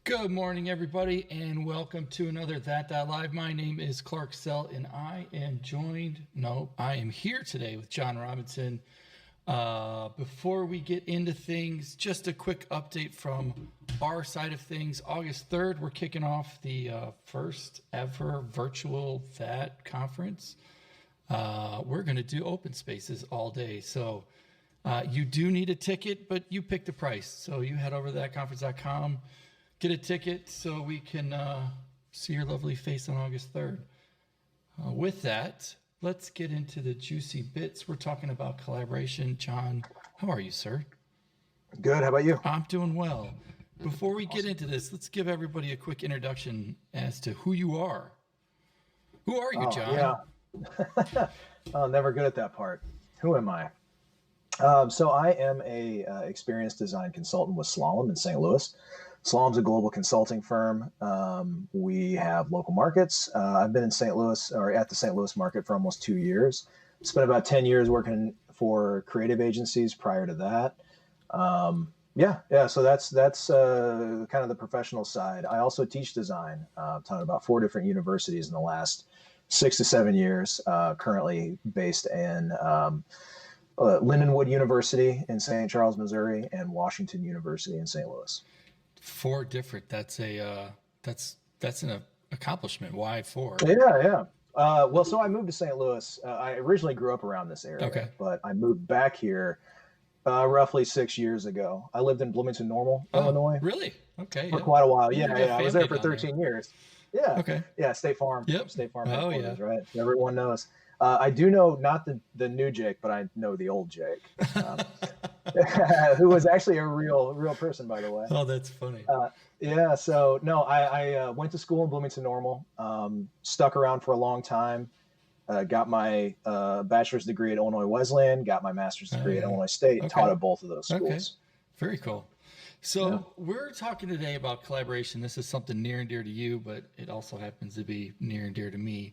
Good morning, everybody, and welcome to another THAT.live. My name is Clark Sell, and I am here today with Jon Robinson. Before we get into things, just a quick update from our side of things. August 3rd, we're kicking off the first ever virtual THAT conference. We're going to do open spaces all day, so you do need a ticket, but you pick the price. So you head over to thatconference.com. Get a ticket so we can see your lovely face on August 3rd. With that, let's get into the juicy bits. We're talking about collaboration. Jon, how are you, sir? Good. How about you? I'm doing well. Before we get into this, let's give everybody a quick introduction as to who you are. Who are you, Jon? Yeah. Oh, never good at that part. Who am I? So I am a experienced design consultant with Slalom in St. Louis. Slalom's a global consulting firm. We have local markets. I've been in St. Louis or at the St. Louis market for almost 2 years. Spent about 10 years working for creative agencies prior to that. So that's kind of the professional side. I also teach design. I've taught about 4 different universities in the last 6 to 7 years, currently based in Lindenwood University in St. Charles, Missouri, and Washington University in St. Louis. 4 different. That's an accomplishment. Why 4? Yeah. So I moved to St. Louis. I originally grew up around this area, but I moved back here roughly 6 years ago. I lived in Bloomington Normal, Illinois. Really? Okay. For quite a while. Yeah. I was there for 13 years. Yeah. Okay. Yeah. State Farm. Yep. State Farm Oh, headquarters, right? Everyone knows. I do know not the new Jake, but I know the old Jake, who was actually a real person, by the way. Oh, that's funny. So no, I went to school in Bloomington Normal, stuck around for a long time, got my bachelor's degree at Illinois Wesleyan, got my master's degree at Illinois State, taught at both of those schools. Okay. Very cool. So we're talking today about collaboration. This is something near and dear to you, but it also happens to be near and dear to me.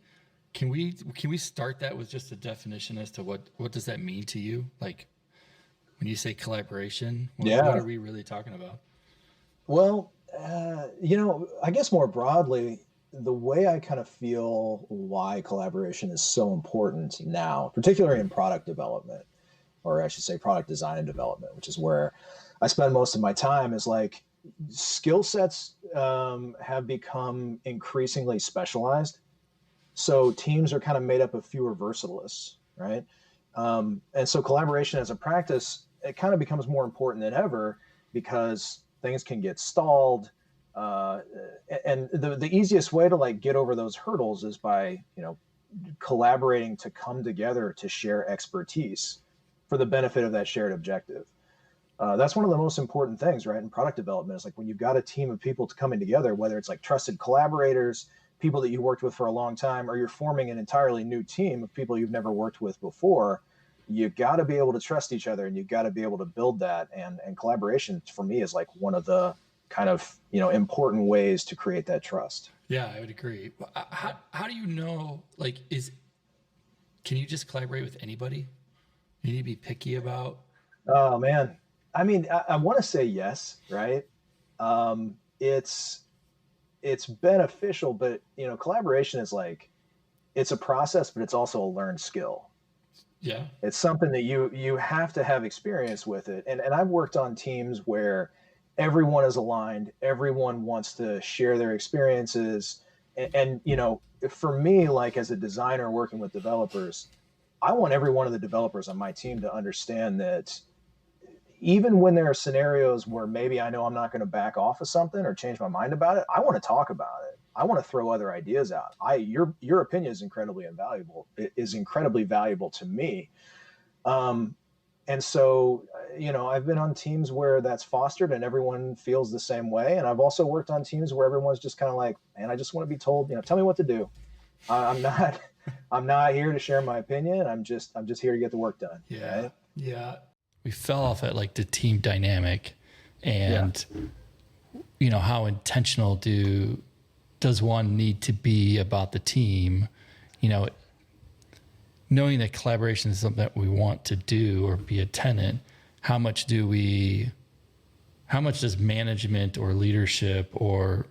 Can we start that with just a definition as to what does that mean to you? Like when you say collaboration, what are we really talking about? Well, I guess more broadly, the way I kind of feel why collaboration is so important now, particularly in product development, or I should say product design and development, which is where I spend most of my time, is like skill sets have become increasingly specialized. So teams are kind of made up of fewer versatilists, right? And so collaboration as a practice, it kind of becomes more important than ever because things can get stalled. And the easiest way to like get over those hurdles is by, collaborating to come together to share expertise for the benefit of that shared objective. That's one of the most important things, right? In product development is like when you've got a team of people coming together, whether it's like trusted collaborators, people that you worked with for a long time, or you're forming an entirely new team of people you've never worked with before, you got to be able to trust each other and you got to be able to build that. And collaboration for me is like one of the kind of, important ways to create that trust. Yeah, I would agree. How do you know, like, can you just collaborate with anybody? You need to be picky about? Oh man. I mean, I want to say yes, right? It's beneficial, but collaboration is like, it's a process, but it's also a learned skill. Yeah. It's something that you have to have experience with it. And I've worked on teams where everyone is aligned. Everyone wants to share their experiences. And for me, like as a designer working with developers, I want every one of the developers on my team to understand that even when there are scenarios where maybe I know I'm not going to back off of something or change my mind about it, I want to talk about it. I want to throw other ideas out. Your opinion is incredibly invaluable. It is incredibly valuable to me. And so, I've been on teams where that's fostered and everyone feels the same way. And I've also worked on teams where everyone's just kind of like, man, I just want to be told, tell me what to do. I'm not here to share my opinion. I'm just here to get the work done. Yeah. Right? Yeah. We fell off at like the team dynamic and, how intentional does one need to be about the team, knowing that collaboration is something that we want to do or be a tenant. How much do we how much does management or leadership or,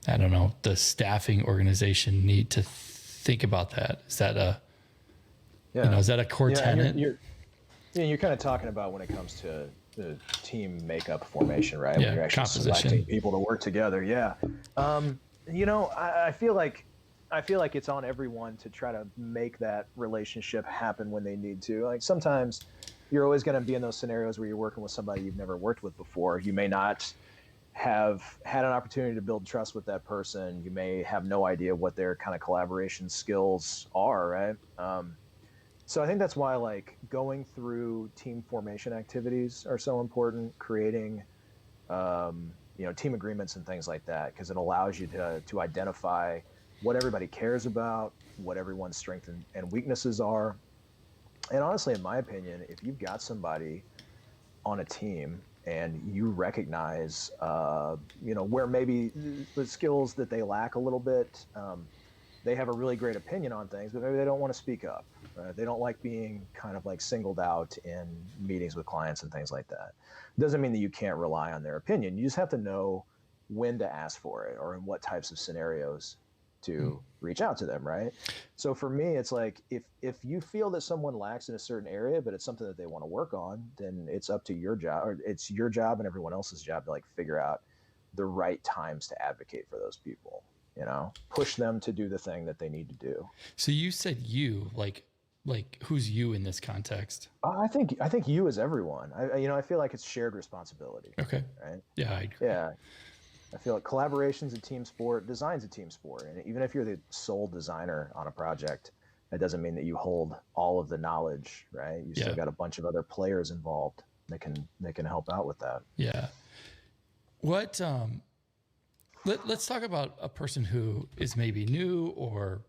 I don't know, the staffing organization need to think about that? Is that is that a core tenet? You're kind of talking about when it comes to the team makeup formation, right? Yeah, when you're actually selecting people to work together. Yeah. I feel like it's on everyone to try to make that relationship happen when they need to. Like sometimes you're always going to be in those scenarios where you're working with somebody you've never worked with before. You may not have had an opportunity to build trust with that person. You may have no idea what their kind of collaboration skills are, right? So I think that's why like going through team formation activities are so important, creating team agreements and things like that, because it allows you to identify what everybody cares about, what everyone's strengths and weaknesses are. And honestly, in my opinion, if you've got somebody on a team and you recognize, where maybe the skills that they lack a little bit, they have a really great opinion on things, but maybe they don't want to speak up. They don't like being kind of like singled out in meetings with clients and things like that. Doesn't mean that you can't rely on their opinion. You just have to know when to ask for it or in what types of scenarios to reach out to them, right? So for me, it's like if you feel that someone lacks in a certain area, but it's something that they want to work on, then it's up to your job, or it's your job and everyone else's job to like figure out the right times to advocate for those people. Push them to do the thing that they need to do. So you said you, like who's you in this context? I think you is everyone. I feel like it's shared responsibility. Okay. Right. Yeah, I agree. Yeah. I feel like collaboration's a team sport, design's a team sport. And even if you're the sole designer on a project, that doesn't mean that you hold all of the knowledge, right? You still got a bunch of other players involved that can help out with that. Yeah. What let's talk about a person who is maybe new or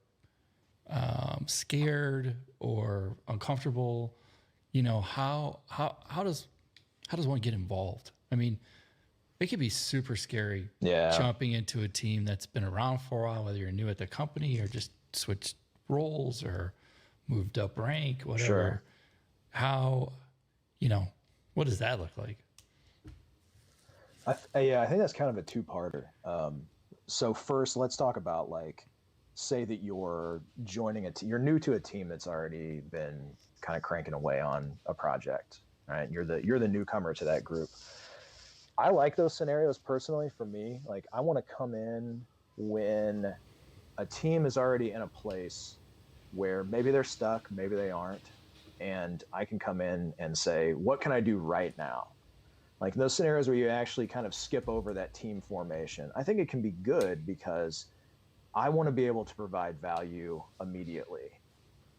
scared or uncomfortable. How does one get involved? I mean, it can be super scary jumping into a team that's been around for a while, whether you're new at the company or just switched roles or moved up rank, whatever. Sure. How, what does that look like? I think that's kind of a two-parter. So first, let's talk about say that you're joining you're new to a team that's already been kind of cranking away on a project, right? You're the newcomer to that group. I like those scenarios personally. For me, I want to come in when a team is already in a place where maybe they're stuck, maybe they aren't, and I can come in and say, what can I do right now? Like those scenarios where you actually kind of skip over that team formation, I think it can be good because I want to be able to provide value immediately.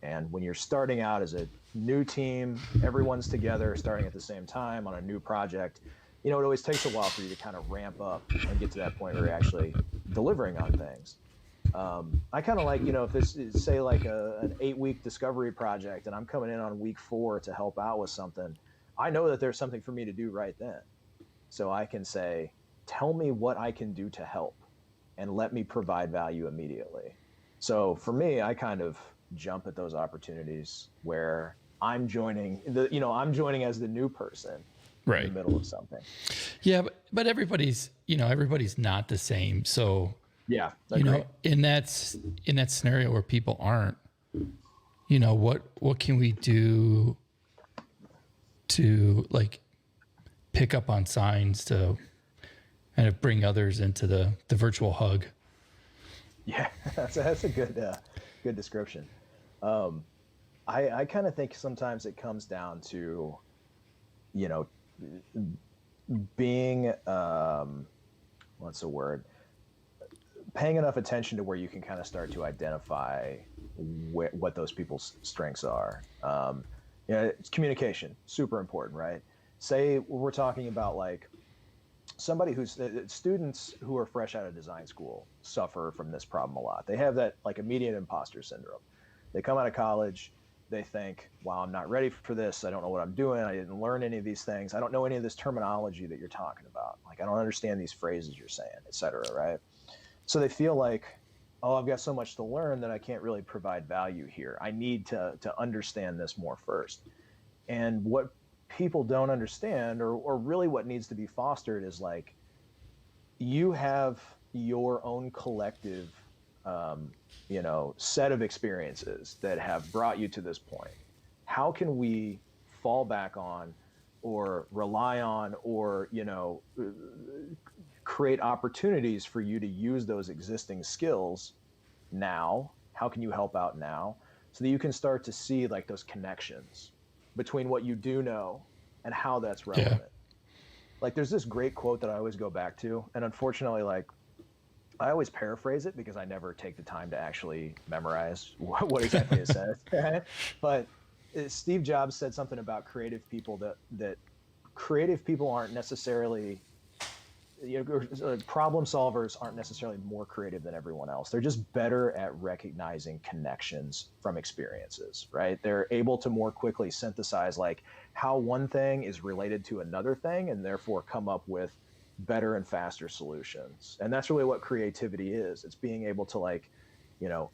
And when you're starting out as a new team, everyone's together, starting at the same time on a new project, it always takes a while for you to kind of ramp up and get to that point where you're actually delivering on things. I kind of like, if this is, say, an 8-week discovery project and I'm coming in on week 4 to help out with something, I know that there's something for me to do right then. So I can say, tell me what I can do to help and let me provide value immediately. So for me, I kind of jump at those opportunities where I'm joining as the new person. Right. In the middle of something. Yeah, but everybody's not the same. So yeah, in that scenario where people aren't, what can we do to pick up on signs to kind of bring others into the virtual hug? Yeah, that's a good description. I kind of think sometimes it comes down to, being what's the word? Paying enough attention to where you can kind of start to identify what those people's strengths are. It's communication, super important, right? Say we're talking about somebody who's students who are fresh out of design school suffer from this problem a lot. They have that immediate imposter syndrome. They come out of college, they think, wow, I'm not ready for this. I don't know what I'm doing. I didn't learn any of these things. I don't know any of this terminology that you're talking about. I don't understand these phrases you're saying, et cetera, right? So they feel I've got so much to learn that I can't really provide value here. I need to understand this more first. And what people don't understand, or really what needs to be fostered is like, you have your own collective, set of experiences that have brought you to this point. How can we fall back on or rely on, or, create opportunities for you to use those existing skills now? How can you help out now so that you can start to see like those connections between what you do know and how that's relevant? Yeah. Like there's this great quote that I always go back to, and unfortunately, like I always paraphrase it because I never take the time to actually memorize what exactly it says. But Steve Jobs said something about creative people, that creative people aren't necessarily, problem solvers aren't necessarily more creative than everyone else. They're just better at recognizing connections from experiences, right? They're able to more quickly synthesize like how one thing is related to another thing, and therefore come up with better and faster solutions. And that's really what creativity is. It's being able to like,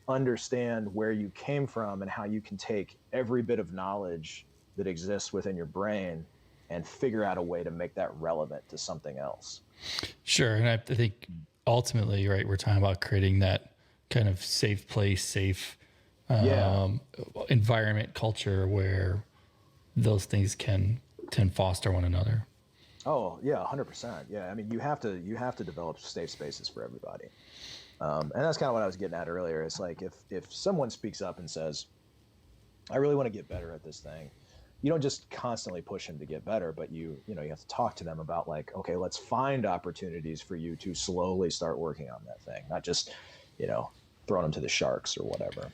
understand where you came from and how you can take every bit of knowledge that exists within your brain and figure out a way to make that relevant to something else. Sure. And I think ultimately, right, we're talking about creating that kind of safe place, safe environment, culture where those things can foster one another. Oh yeah, 100%. Yeah, I mean, you have to develop safe spaces for everybody, and that's kind of what I was getting at earlier. It's like if someone speaks up and says, "I really want to get better at this thing," you don't just constantly push them to get better, but you have to talk to them about like, okay, let's find opportunities for you to slowly start working on that thing, not just throwing them to the sharks or whatever.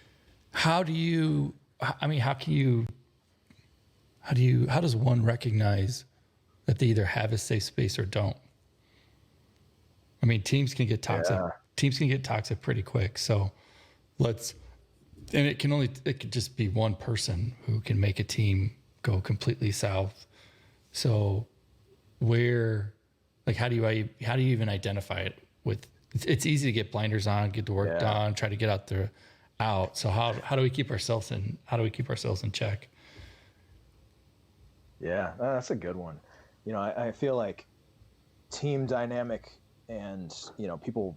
How does one recognize that they either have a safe space or don't? I mean, teams can get toxic. Yeah. Teams can get toxic pretty quick. So it could just be one person who can make a team go completely south. So how do you even identify it? It's easy to get blinders on, get the work done, try to get out. So how do we keep ourselves in check? Yeah, that's a good one. I feel like team dynamic and, people,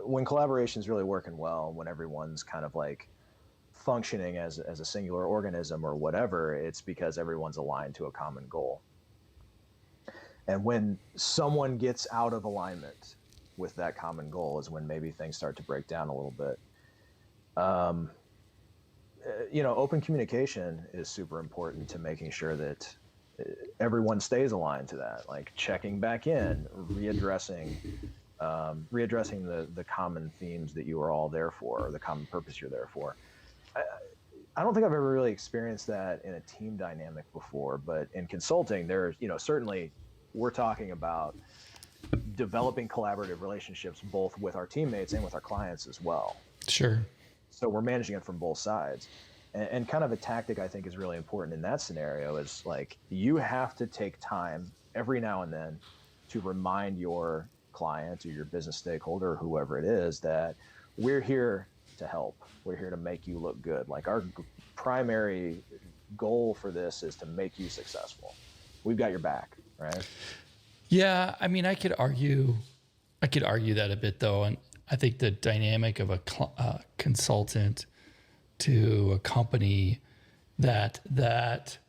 when collaboration is really working well, when everyone's kind of like functioning as a singular organism or whatever, it's because everyone's aligned to a common goal. And when someone gets out of alignment with that common goal is when maybe things start to break down a little bit. Open communication is super important to making sure that everyone stays aligned to that, like checking back in, readdressing the common themes that you are all there for, or the common purpose you're there for. I don't think I've ever really experienced that in a team dynamic before, but in consulting, there's, certainly we're talking about developing collaborative relationships both with our teammates and with our clients as well. Sure. So we're managing it from both sides. And kind of a tactic I think is really important in that scenario is like, you have to take time every now and then to remind your client or your business stakeholder or whoever it is that we're here to help. We're here to make you look good. Like our primary goal for this is to make you successful. We've got your back, right? Yeah. I mean, I could argue that a bit though. And I think the dynamic of a consultant to a company that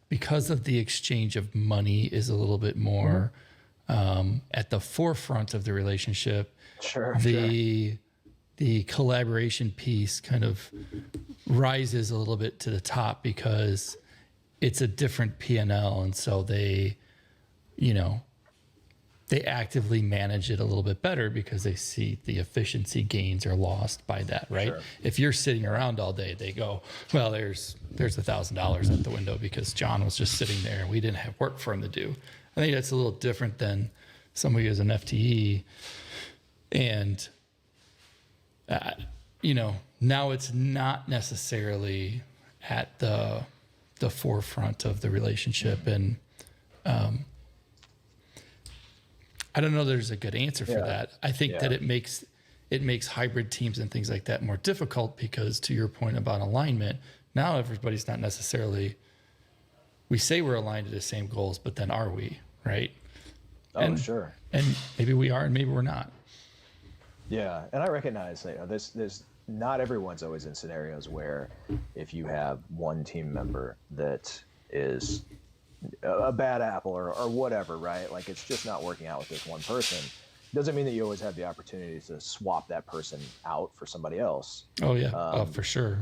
because of the exchange of money is a little bit more at the forefront of the relationship. Sure. The collaboration piece kind of rises a little bit to the top because it's a different P&L. And so they actively manage it a little bit better because they see the efficiency gains are lost by that, right? Sure. If you're sitting around all day, they go, well, there's $1,000 at the window because John was just sitting there and we didn't have work for him to do. I think that's a little different than somebody who's an FTE. And, now it's not necessarily at the forefront of the relationship. And, I don't know there's a good answer for that. I think that it makes hybrid teams and things like that more difficult because, to your point about alignment, now everybody's not necessarily we say we're aligned to the same goals, but then are we, right? Oh, sure. And maybe we are, and maybe we're not. Yeah, and I recognize that there's not everyone's always in scenarios where if you have one team member that is a bad apple or whatever, right? Like it's just not working out with this one person. Doesn't mean that you always have the opportunity to swap that person out for somebody else. Oh yeah, for sure.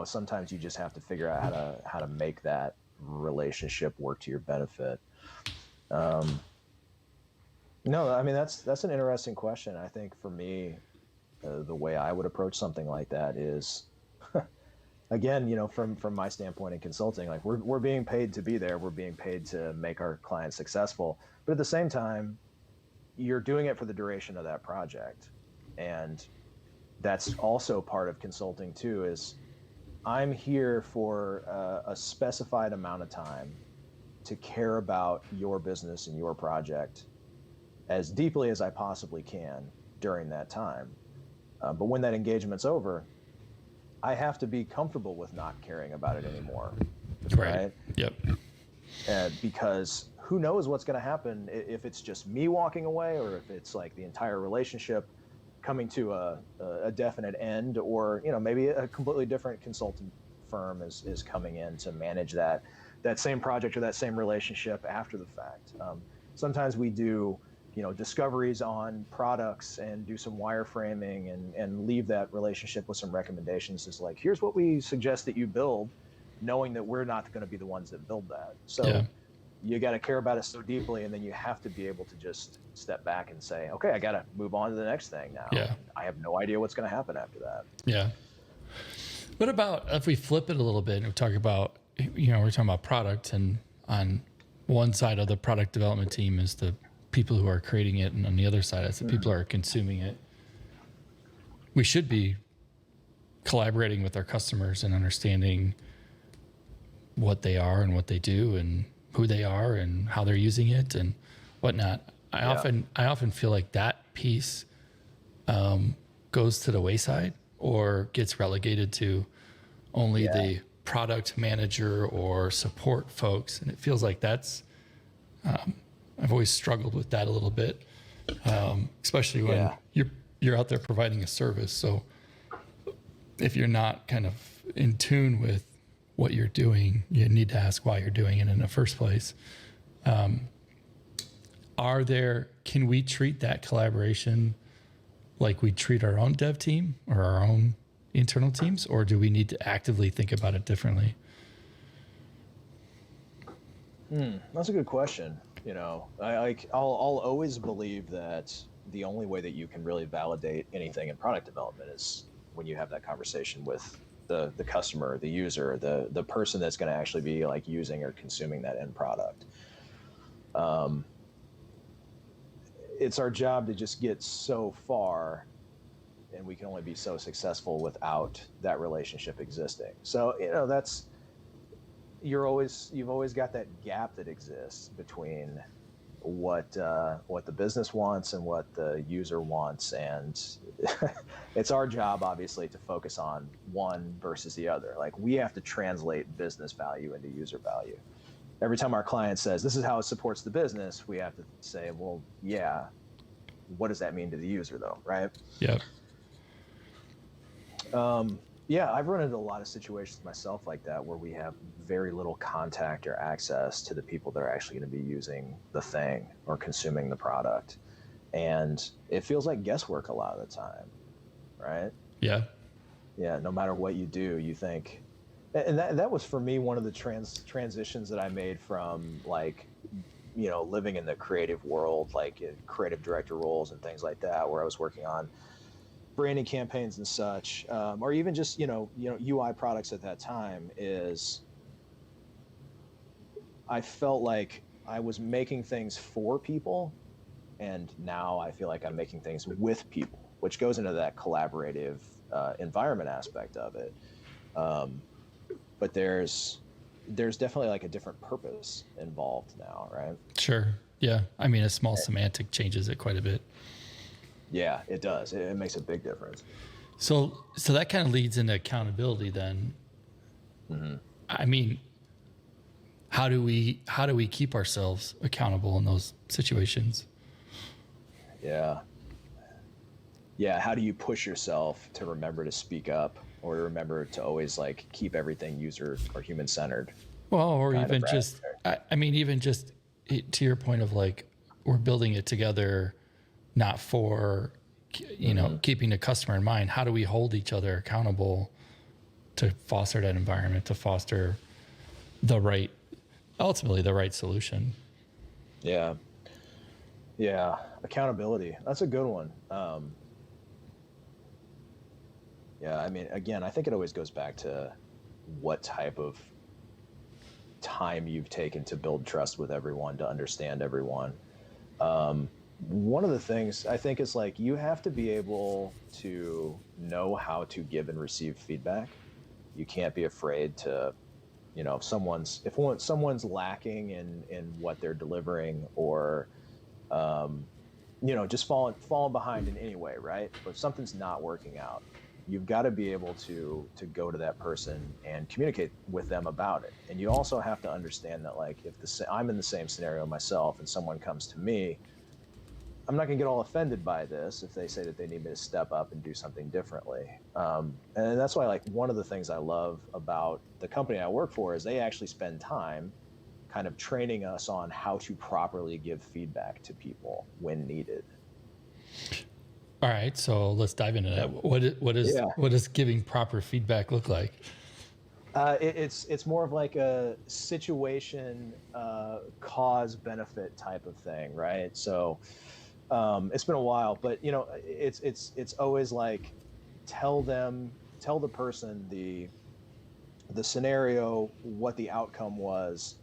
Sometimes you just have to figure out how to make that relationship work to your benefit. No, I mean that's an interesting question. I think for me, the way I would approach something like that is, again, from my standpoint in consulting, like we're being paid to be there. We're being paid to make our clients successful, but at the same time, you're doing it for the duration of that project, and that's also part of consulting too. Is I'm here for a specified amount of time to care about your business and your project as deeply as I possibly can during that time. But when that engagement's over, I have to be comfortable with not caring about it anymore. Right? Yep. Because who knows what's going to happen if it's just me walking away, or if it's like the entire relationship coming to a definite end, or maybe a completely different consultant firm is coming in to manage that same project or that same relationship after the fact. Sometimes we do discoveries on products and do some wireframing and leave that relationship with some recommendations. Is like, here's what we suggest that you build, knowing that we're not going to be the ones that build that. So you got to care about it so deeply, and then you have to be able to just step back and say, okay, I got to move on to the next thing now. Yeah. I have no idea what's going to happen after that. Yeah. What about if we flip it a little bit and we talk about, we're talking about product, and on one side of the product development team is the people who are creating it, and on the other side it's the people who are consuming it. We should be collaborating with our customers and understanding what they are and what they do and who they are and how they're using it and whatnot. I often feel like that piece goes to the wayside or gets relegated to only the product manager or support folks. And it feels like that's, I've always struggled with that a little bit, especially when you're out there providing a service. So if you're not kind of in tune with what you're doing, you need to ask why you're doing it in the first place. Can we treat that collaboration like we treat our own dev team or our own internal teams, or do we need to actively think about it differently? That's a good question. I'll always believe that the only way that you can really validate anything in product development is when you have that conversation with the customer, the user, the person that's going to actually be like using or consuming that end product. It's our job to just get so far, and we can only be so successful without that relationship existing. So, you've always got that gap that exists between what the business wants and what the user wants, and it's our job obviously to focus on one versus the other. Like, we have to translate business value into user value. Every time our client says this is how it supports the business, we have to say, well, yeah, what does that mean to the user though, right? Yep. I've run into a lot of situations myself like that, where we have very little contact or access to the people that are actually going to be using the thing or consuming the product. And it feels like guesswork a lot of the time, right? Yeah. Yeah, no matter what you do, you think, and that was for me one of the transitions that I made from living in the creative world, like creative director roles and things like that, where I was working on branding campaigns and such, or even just UI products at that time. Is I felt like I was making things for people, and now I feel like I'm making things with people, which goes into that collaborative environment aspect of it. But there's definitely like a different purpose involved now, right? Sure. Yeah. I mean, a small semantic changes it quite a bit. Yeah, it does. It makes a big difference. So that kind of leads into accountability then. Mm-hmm. I mean, how do we keep ourselves accountable in those situations? Yeah. Yeah. How do you push yourself to remember to speak up, or to remember to always like keep everything user or human centered? Well, or even just, I mean, even just to your point of like, we're building it together, not for, keeping the customer in mind. How do we hold each other accountable to foster that environment, to foster ultimately the right solution? Yeah. Yeah. Accountability. That's a good one. Yeah. I mean, again, I think it always goes back to what type of time you've taken to build trust with everyone, to understand everyone. One of the things I think is like, you have to be able to know how to give and receive feedback. You can't be afraid to, if someone's lacking in what they're delivering, or, just falling behind in any way, right? But if something's not working out, you've got to be able to go to that person and communicate with them about it. And you also have to understand that, like, if I'm in the same scenario myself and someone comes to me, I'm not going to get all offended by this if they say that they need me to step up and do something differently. And that's why, like, one of the things I love about the company I work for is they actually spend time kind of training us on how to properly give feedback to people when needed. All right, so let's dive into that. What does giving proper feedback look like? It's more of like a situation, cause benefit type of thing, right? So it's been a while, but it's always like, tell the person the scenario, what the outcome was,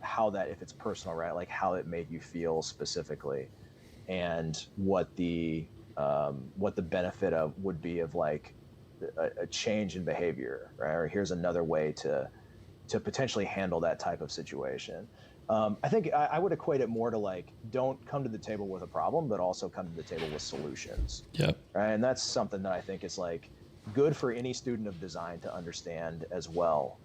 how that, if it's personal, right? Like how it made you feel specifically, and what the benefit of would be of like a change in behavior, right? Or here's another way to potentially handle that type of situation. I think I would equate it more to like, don't come to the table with a problem, but also come to the table with solutions. Yep. Right. And that's something that I think is like good for any student of design to understand as well.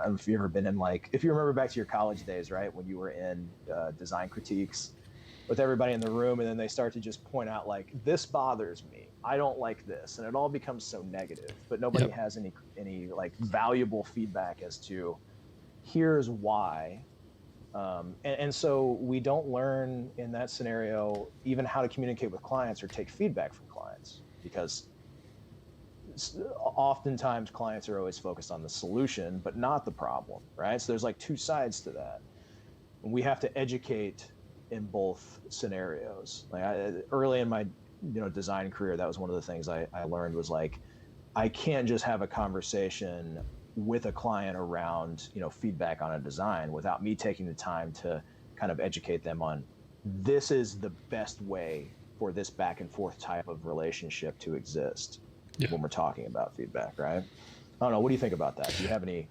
If you've ever been in, like, if you remember back to your college days, right, when you were in design critiques with everybody in the room, and then they start to just point out like, this bothers me, I don't like this, and it all becomes so negative, but nobody has any like valuable feedback as to here's why. And so we don't learn in that scenario even how to communicate with clients or take feedback from clients, because oftentimes clients are always focused on the solution but not the problem, right? So there's like two sides to that, and we have to educate in both scenarios. Like early in my design career, that was one of the things I learned, was like, I can't just have a conversation with a client around feedback on a design without me taking the time to kind of educate them on, this is the best way for this back and forth type of relationship to exist when we're talking about feedback, right? I don't know, what do you think about that? Do you have any?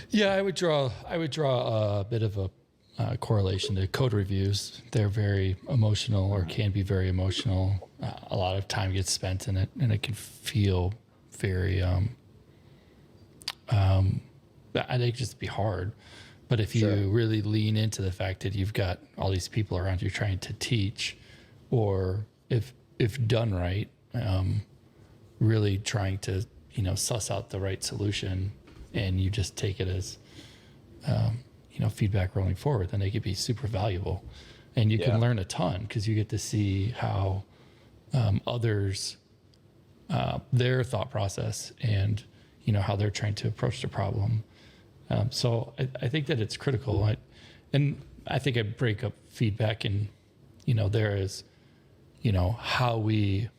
Yeah, I would draw a bit of a correlation to code reviews. They're very emotional, or can be very emotional. A lot of time gets spent in it, and it can feel very I think just be hard. But if you really lean into the fact that you've got all these people around you trying to teach, or if done right, really trying to suss out the right solution, and you just take it as feedback rolling forward, then they could be super valuable, and you can learn a ton, because you get to see how others, their thought process, and how they're trying to approach the problem. So I think that it's critical. And I think I break up feedback in, there is, how we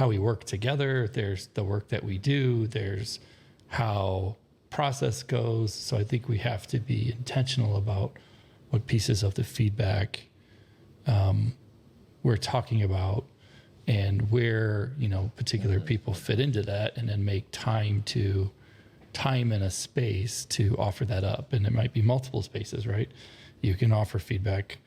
work together. There's the work that we do. There's how process goes. So I think we have to be intentional about what pieces of the feedback we're talking about, and where particular people fit into that, and then make time and a space to offer that up. And it might be multiple spaces, right? You can offer feedback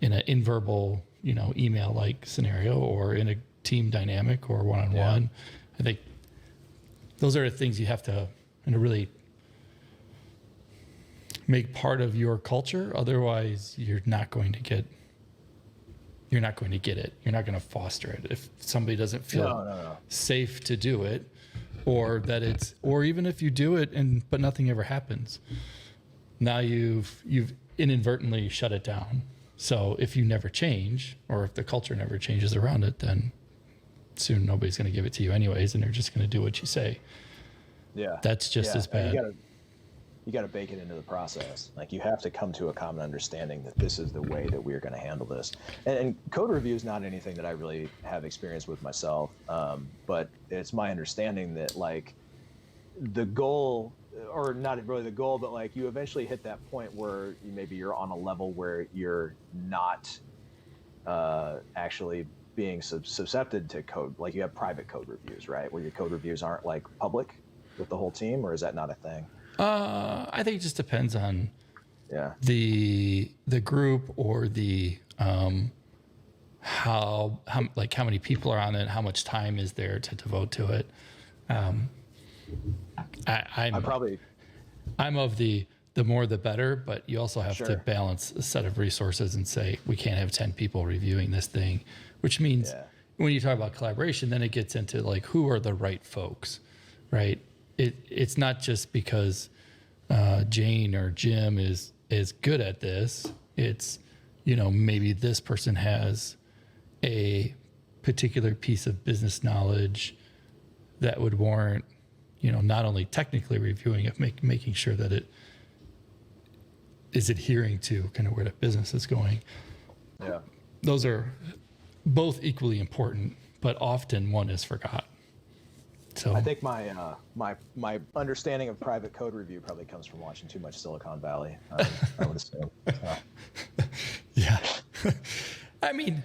in an inverbal email like scenario, or in a team dynamic, or one-on-one. I think those are the things you have to really make part of your culture. Otherwise, you're not going to get it. You're not going to foster it. If somebody doesn't feel safe to do it, or even if you do it but nothing ever happens, now you've inadvertently shut it down. So if you never change, or if the culture never changes around it, then soon nobody's going to give it to you anyways, and they're just going to do what you say. Yeah. That's just as bad. You got to bake it into the process. Like, you have to come to a common understanding that this is the way that we're going to handle this. And code review is not anything that I really have experience with myself. But it's my understanding that, like, the goal, or not really the goal, but like, you eventually hit that point where maybe you're on a level where you're not actually being susceptible to code. Like, you have private code reviews, right? Where your code reviews aren't like public with the whole team, or is that not a thing? I think it just depends on the group, or the how many people are on it, how much time is there to devote to it. I'm of the more the better, but you also have to balance a set of resources and say, we can't have 10 people reviewing this thing, which means when you talk about collaboration, then it gets into like, who are the right folks, right? It's not just because Jane or Jim is good at this. It's, maybe this person has a particular piece of business knowledge that would warrant, not only technically reviewing it, making sure that it is adhering to kind of where the business is going. Yeah. Those are both equally important, but often one is forgot. So I think my understanding of private code review probably comes from watching too much Silicon Valley. I would assume. Yeah. I mean,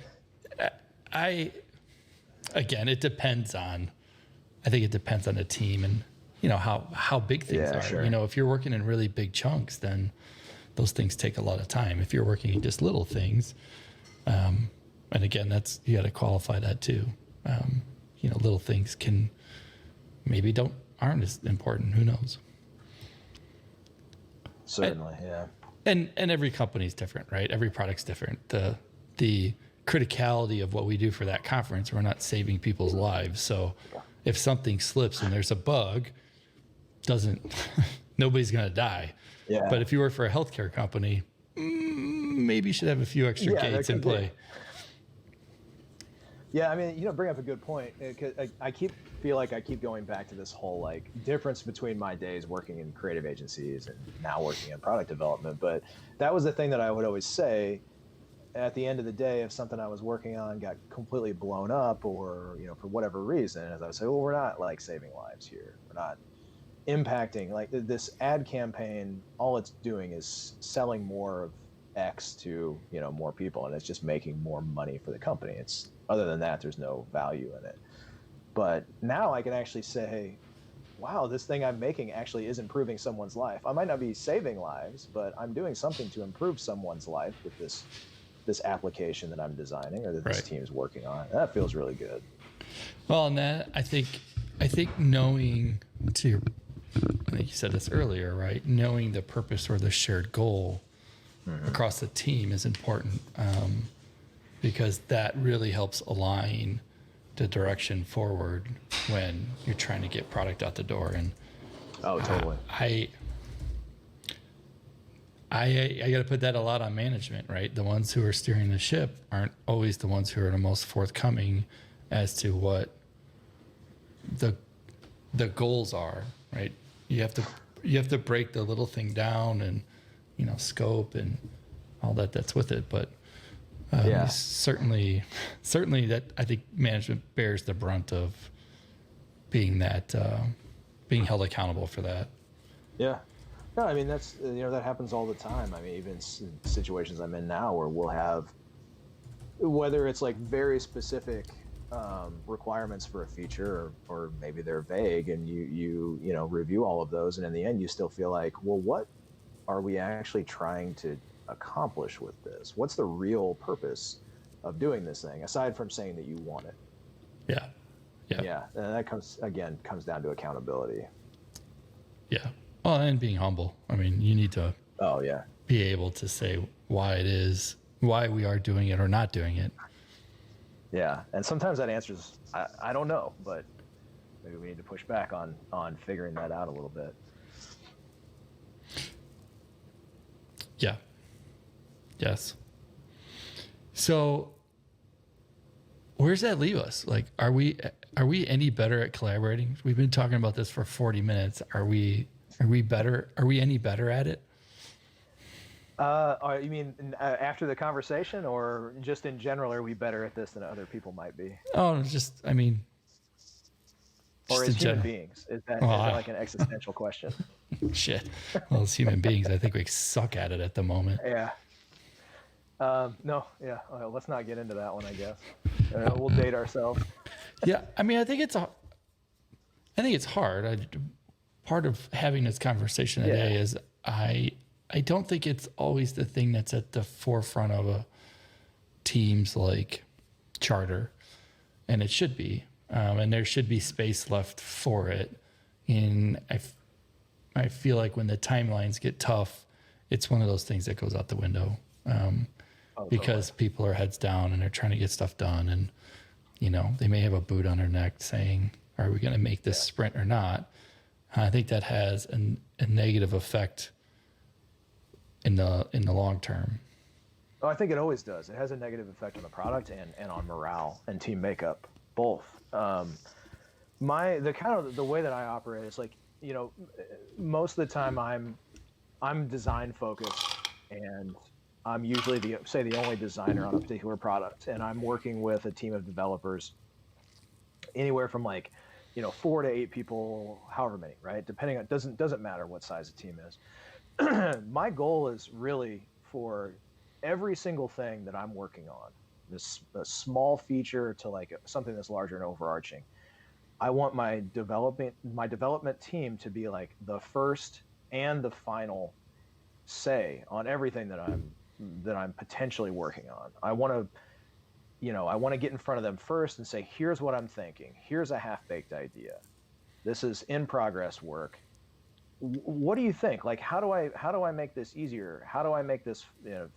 it depends on. I think it depends on the team and how big things are. Sure. If you're working in really big chunks, then those things take a lot of time. If you're working in just little things, and again, you got to qualify that too. Little things aren't as important. Who knows? Certainly, yeah. And every company's different, right? Every product's different. The criticality of what we do for that conference, we're not saving people's lives. So if something slips and there's a bug, nobody's going to die. Yeah. But if you work for a healthcare company, maybe you should have a few extra gates in play. Yeah, I mean, bring up a good point. I feel like I keep going back to this whole like difference between my days working in creative agencies and now working in product development. But that was the thing that I would always say. At the end of the day, if something I was working on got completely blown up, or for whatever reason, as I would say, well, we're not like saving lives here. We're not impacting like this ad campaign. All it's doing is selling more of X to more people, and it's just making more money for the company. Other than that, there's no value in it. But now I can actually say, wow, this thing I'm making actually is improving someone's life. I might not be saving lives, but I'm doing something to improve someone's life with this application that I'm designing, or that this team is working on. That feels really good. Well, and that I think knowing I think you said this earlier, right? Knowing the purpose or the shared goal across the team is important, because that really helps align the direction forward when you're trying to get product out the door. And totally. I got to put that a lot on management, right? The ones who are steering the ship aren't always the ones who are the most forthcoming as to what the goals are, right? You have to break the little thing down, and scope and all that's with it. But certainly that I think management bears the brunt of being being held accountable for that. Yeah. No, I mean, that's, that happens all the time. I mean, even situations I'm in now where we'll have, whether it's like very specific requirements for a feature, or maybe they're vague, and you review all of those, and in the end you still feel like, well, what are we actually trying to accomplish with this? What's the real purpose of doing this thing, aside from saying that you want it? Yeah. And that comes down to accountability. Yeah. Well, and being humble. I mean, you need to Oh yeah. be able to say why we are doing it or not doing it. Yeah. And sometimes that answer is, I don't know, but maybe we need to push back on figuring that out a little bit. Yeah. Yes. So where's that leave us? Like, are we any better at collaborating? We've been talking about this for 40 minutes. Are we better? Are we any better at it? You mean after the conversation, or just in general, are we better at this than other people might be? Oh, just, I mean, Or just as in human general. being, is that like an existential question? Shit. Well, as human beings, I think we suck at it at the moment. Yeah. No, yeah. Let's not get into that one, I guess. We'll date ourselves. Yeah. I mean, I think it's hard. Part of having this conversation today is I don't think it's always the thing that's at the forefront of a team's like charter, and it should be, and there should be space left for it. And I feel like when the timelines get tough, it's one of those things that goes out the window, because people are heads down and they're trying to get stuff done, and they may have a boot on their neck saying, "Are we going to make this sprint or not?" I think that has a negative effect in the long term. Oh, I think it always does. It has a negative effect on the product and on morale and team makeup, both. The way that I operate is like, most of the time I'm design focused, and I'm usually the only designer on a particular product, and I'm working with a team of developers, anywhere from 4 to 8 people, however many, right? Depending on, doesn't matter what size the team is. My goal is really for every single thing that I'm working on, a small feature to something that's larger and overarching. I want my development team to be like the first and the final say on everything that I'm potentially working on. I want to get in front of them first and say, here's what I'm thinking. Here's a half-baked idea. This is in progress work. What do you think? Like, how do I make this easier? How do I make this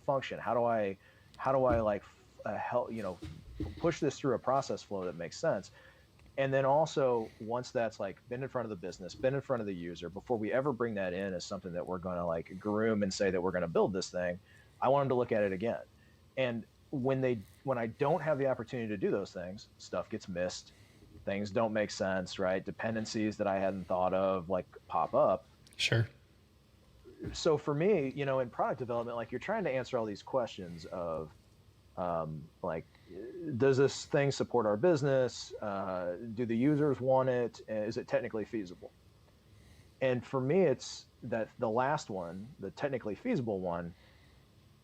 function? How do I help push this through a process flow that makes sense? And then also, once that's been in front of the business, been in front of the user, before we ever bring that in as something that we're going to groom and say that we're going to build this thing, I want them to look at it again. And when I don't have the opportunity to do those things, stuff gets missed, things don't make sense, right? Dependencies that I hadn't thought of pop up. Sure. So for me, in product development, you're trying to answer all these questions of does this thing support our business? Do the users want it? Is it technically feasible? And for me, it's that the last one, the technically feasible one.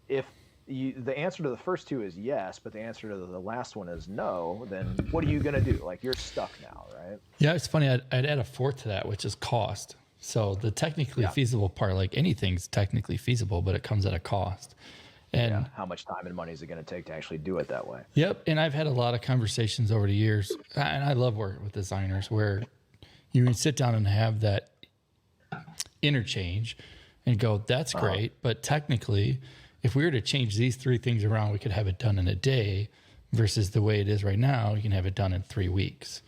If the answer to the first two is yes, but the answer to the last one is no, then what are you going to do? You're stuck now, right? Yeah, it's funny. I'd add a fourth to that, which is cost. So the technically feasible part, anything's technically feasible, but it comes at a cost. And how much time and money is it going to take to actually do it that way? Yep. And I've had a lot of conversations over the years, and I love working with designers, where you can sit down and have that interchange and go, that's great. But technically, if we were to change these 3 things around, we could have it done in a day, versus the way it is right now, you can have it done in 3 weeks.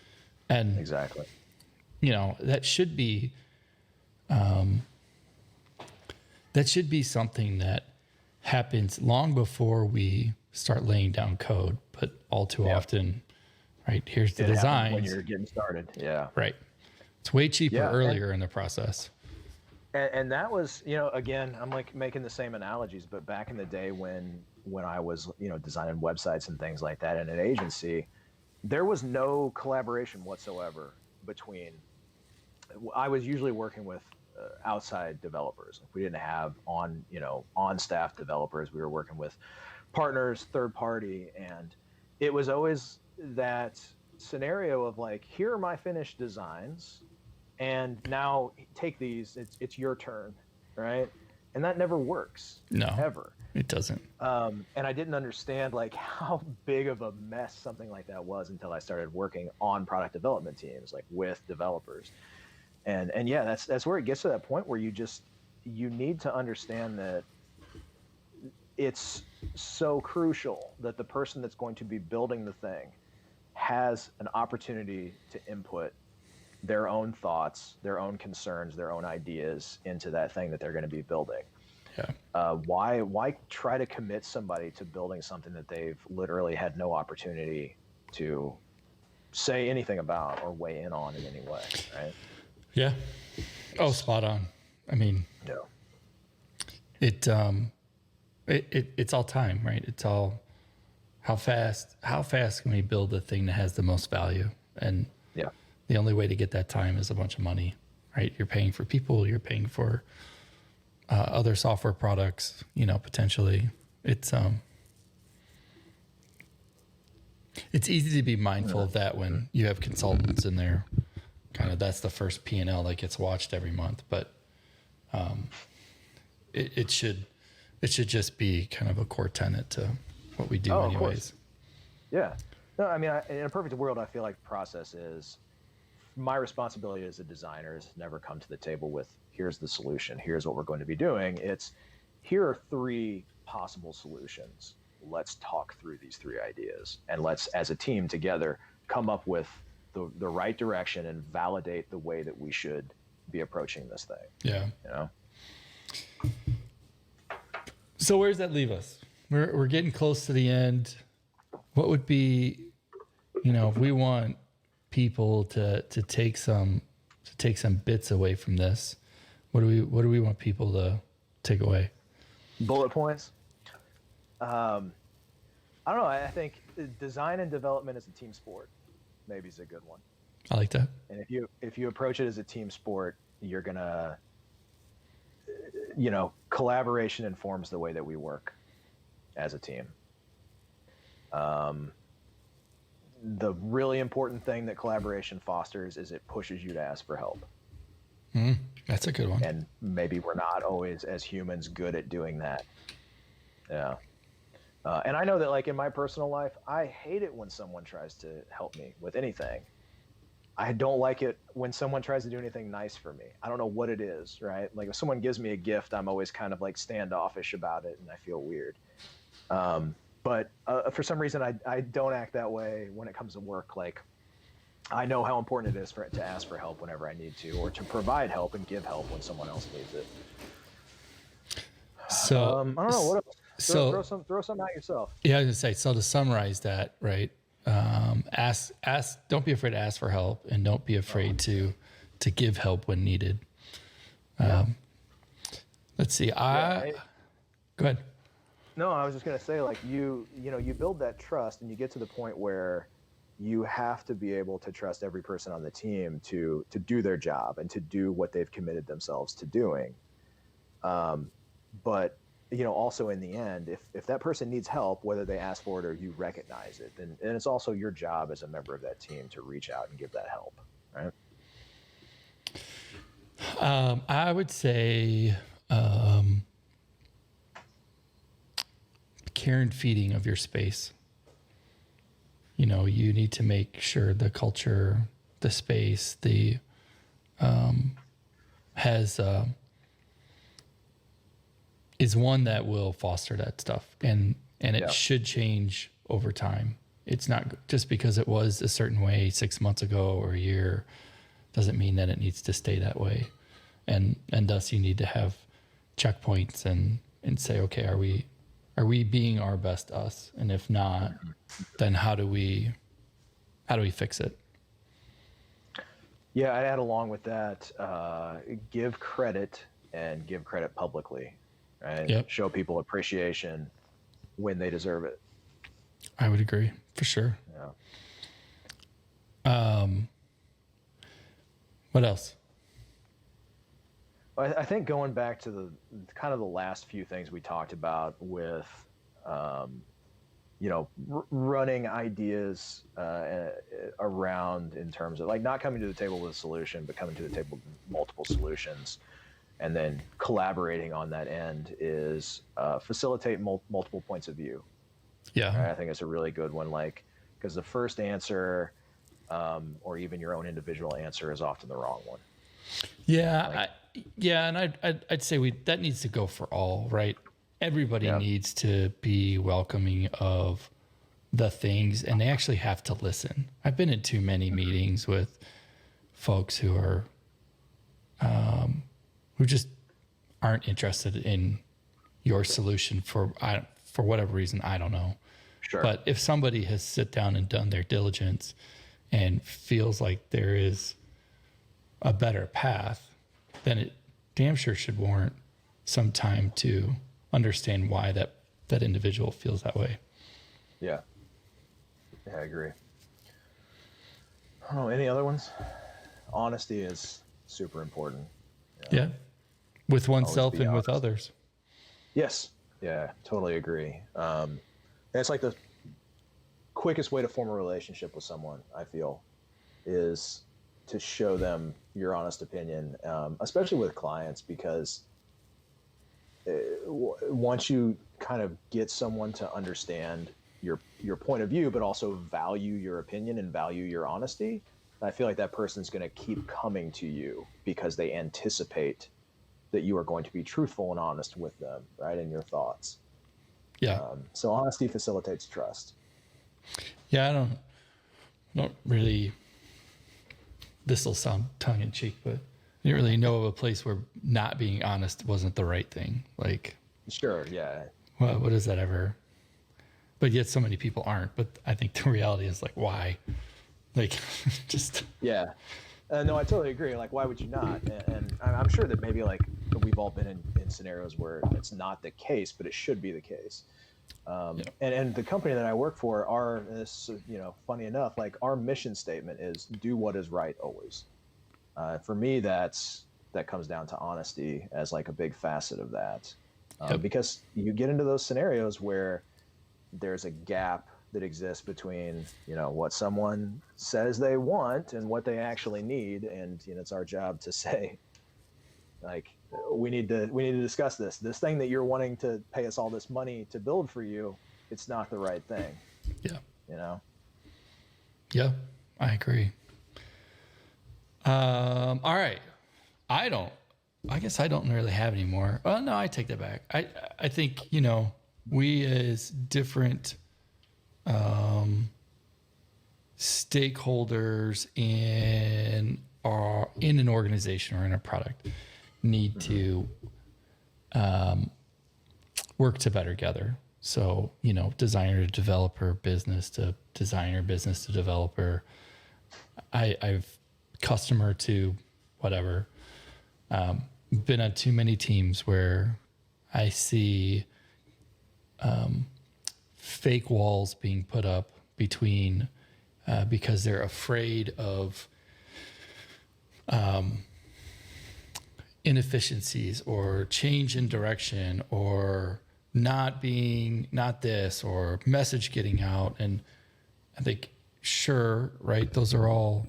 And exactly, that should be something that happens long before we start laying down code, but all too often, right? Here's the design when you're getting started. Yeah. Right. It's way cheaper earlier in the process. And that was, again, I'm making the same analogies, but back in the day when I was, designing websites and things like that in an agency, there was no collaboration whatsoever between, I was usually working with outside developers. We didn't have on staff developers. We were working with partners, third party, and it was always that scenario of here are my finished designs, and now take these. It's your turn, right? And that never works. No, ever. It doesn't. And I didn't understand how big of a mess something like that was until I started working on product development teams, with developers. And yeah, that's where it gets to that point where you just, you need to understand that it's so crucial that the person that's going to be building the thing has an opportunity to input their own thoughts, their own concerns, their own ideas into that thing that they're going to be building. Yeah. Why try to commit somebody to building something that they've literally had no opportunity to say anything about or weigh in on in any way, right? Yeah. Oh, spot on. I mean, No. It's all time, right? It's all how fast can we build the thing that has the most value? And Yeah. the only way to get that time is a bunch of money, right? You're paying for people, you're paying for other software products, potentially. It's easy to be mindful of that when you have consultants in there. Kind of that's the first P&L that gets watched every month, but it should just be kind of a core tenet to what we do anyways. Of course. Yeah. No, I mean, in a perfect world, I feel like the process is my responsibility as a designer is never come to the table with, here's the solution, here's what we're going to be doing. It's, here are 3 possible solutions. Let's talk through these 3 ideas, and let's, as a team together, come up with the right direction and validate the way that we should be approaching this thing. Yeah. So where does that leave us? We're getting close to the end. What would be, if we want people to take some bits away from this, what do we want people to take away? Bullet points. I don't know. I think design and development is a team sport. Maybe is a good one. I like that. And if you approach it as a team sport, you're gonna, collaboration informs the way that we work as a team. The really important thing that collaboration fosters is it pushes you to ask for help. That's a good one. And maybe we're not always, as humans, good at doing that. Yeah. And I know that, like, in my personal life, I hate it when someone tries to help me with anything. I don't like it when someone tries to do anything nice for me. I don't know what it is, right? Like, if someone gives me a gift, I'm always kind of like standoffish about it, and I feel weird. But for some reason, I don't act that way when it comes to work. Like, I know how important it is to ask for help whenever I need to, or to provide help and give help when someone else needs it. So I don't know what else. Throw something out yourself. Yeah, I was gonna say. So to summarize that, right? Ask. Don't be afraid to ask for help, and don't be afraid to give help when needed. Let's see. Go ahead. No, I was just gonna say, like, you build that trust, and you get to the point where you have to be able to trust every person on the team to do their job and to do what they've committed themselves to doing. But also in the end, if that person needs help, whether they ask for it or you recognize it, then it's also your job as a member of that team to reach out and give that help, right? I would say care and feeding of your space. You need to make sure the culture, the space, has is one that will foster that stuff, and it should change over time. It's not just because it was a certain way 6 months ago or a year doesn't mean that it needs to stay that way, and thus you need to have checkpoints and say, okay, are we being our best us, and if not, then how do we fix it? Yeah, I'd add along with that, give credit, and give credit publicly. Right? Yep. Show people appreciation when they deserve it. I would agree, for sure. Yeah. What else? I think going back to the kind of the last few things we talked about with, running ideas around in terms of, like, not coming to the table with a solution, but coming to the table with multiple solutions. And then collaborating on that end is facilitate multiple points of view. Yeah. Right? I think it's a really good one, because the first answer or even your own individual answer is often the wrong one. Yeah. Yeah, and I'd say that needs to go for all, right? Everybody Yeah. needs to be welcoming of the things, and they actually have to listen. I've been in too many meetings with folks who are who just aren't interested in your solution for whatever reason, I don't know. Sure. But if somebody has sit down and done their diligence and feels like there is a better path, then it damn sure should warrant some time to understand why that individual feels that way. Yeah. Yeah, I agree. Oh, any other ones? Honesty is super important. Yeah. With oneself be and with honest. others. Yes. Yeah, totally agree. And it's like the quickest way to form a relationship with someone, I feel, is to show them your honest opinion, especially with clients, because once you kind of get someone to understand your point of view, but also value your opinion and value your honesty, I feel like that person's going to keep coming to you because they anticipate that you are going to be truthful and honest with them, right, in your thoughts. Yeah. So honesty facilitates trust. Yeah, I don't really, this will sound tongue in cheek, but I didn't really know of a place where not being honest wasn't the right thing. Like, Sure, yeah. what is that ever? But yet so many people aren't. But I think the reality is like, why? Like, just. Yeah. No, I totally agree. Like, why would you not? And I'm sure that maybe like we've all been in scenarios where it's not the case, but it should be the case. And the company that I work for, this, funny enough, like our mission statement is do what is right always. For me, that comes down to honesty as like a big facet of that, because you get into those scenarios where there's a gap that exists between what someone says they want and what they actually need, and it's our job to say, like, we need to discuss this thing that you're wanting to pay us all this money to build for you. It's not the right thing. Yeah. Yeah, I agree. All right. I guess I don't really have any more. Well, no, I take that back. I think, we as different stakeholders in an organization or in a product need to work to better together. So, designer to developer, business to designer, business to developer. I've customer to whatever. Been on too many teams where I see fake walls being put up between because they're afraid of inefficiencies or change in direction or not this or message getting out. And I think, sure, right, those are all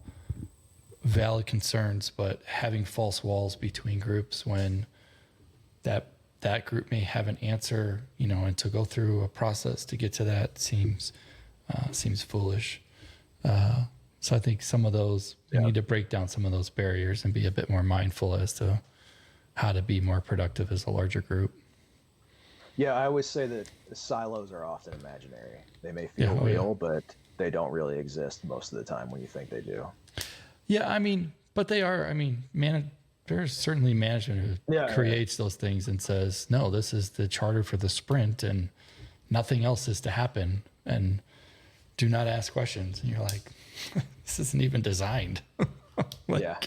valid concerns, but having false walls between groups when that group may have an answer, and to go through a process to get to that seems foolish. So I think some of those, we need to break down some of those barriers and be a bit more mindful as to how to be more productive as a larger group. Yeah, I always say that the silos are often imaginary. They may feel real, but they don't really exist most of the time when you think they do. Yeah, but they are. There's certainly management who creates those things and says, no, this is the charter for the sprint and nothing else is to happen. And do not ask questions. And you're like, this isn't even designed. Yeah.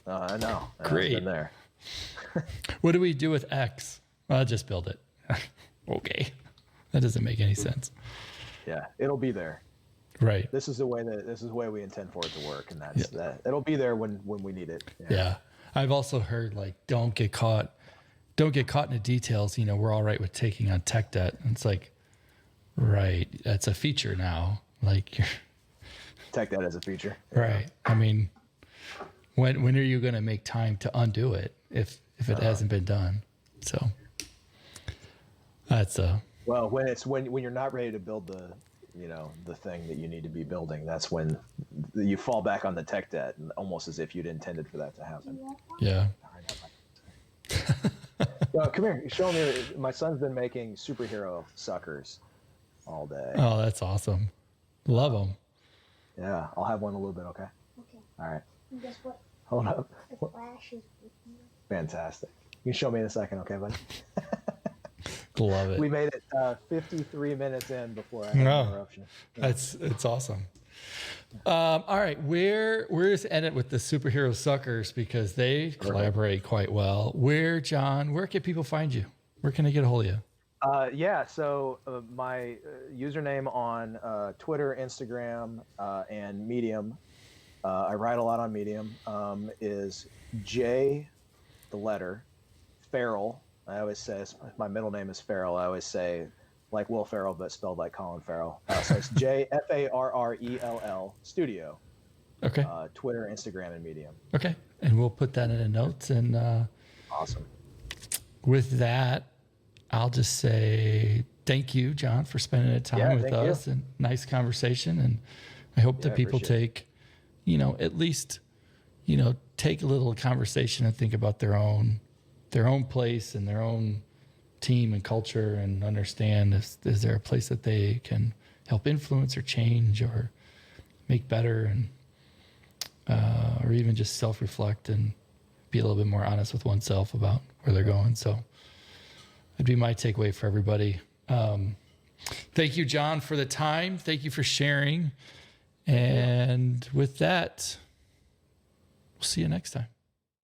I know. Great. I've been there. What do we do with X? I'll just build it. Okay. That doesn't make any sense. Yeah. It'll be there. Right. This is the way we intend for it to work. And that's that. It'll be there when we need it. Yeah. I've also heard like, don't get caught in the details. We're all right with taking on tech debt. And it's like, right. That's a feature now. Like tech debt as a feature. Right. When are you going to make time to undo it if it hasn't been done? So that's well, when you're not ready to build the thing that you need to be building, that's when you fall back on the tech debt, almost as if you'd intended for that to happen. Yeah. Well, come here. Show me. My son's been making superhero suckers all day. Oh, that's awesome. Love them. Yeah, I'll have one in a little bit. Okay. Okay. All right. And guess what? Hold up. The flash is. Fantastic. You can show me in a second, okay, buddy? Love it. We made it 53 minutes in before I had an interruption. Yeah. It's awesome. All right, where just end it with the superhero suckers because they collaborate quite well. John, where can people find you? Where can they get a hold of you? Yeah, so my username on Twitter, Instagram, and Medium, I write a lot on Medium, is J, the letter, Farrell. I always say, my middle name is Farrell. I always say, like Will Ferrell, but spelled like Colin Farrell. So it's JFARRELL Studio. Okay. Twitter, Instagram, and Medium. Okay, and we'll put that in the notes. And Awesome. with that, I'll just say thank you, John, for spending the time with us and nice conversation. And I hope that people take, at least, take a little conversation and think about their own place and their own team and culture and understand is there a place that they can help influence or change or make better and or even just self-reflect and be a little bit more honest with oneself about where they're going. So that'd be my takeaway for everybody. Thank you, John, for the time. Thank you for sharing. And with that, we'll see you next time.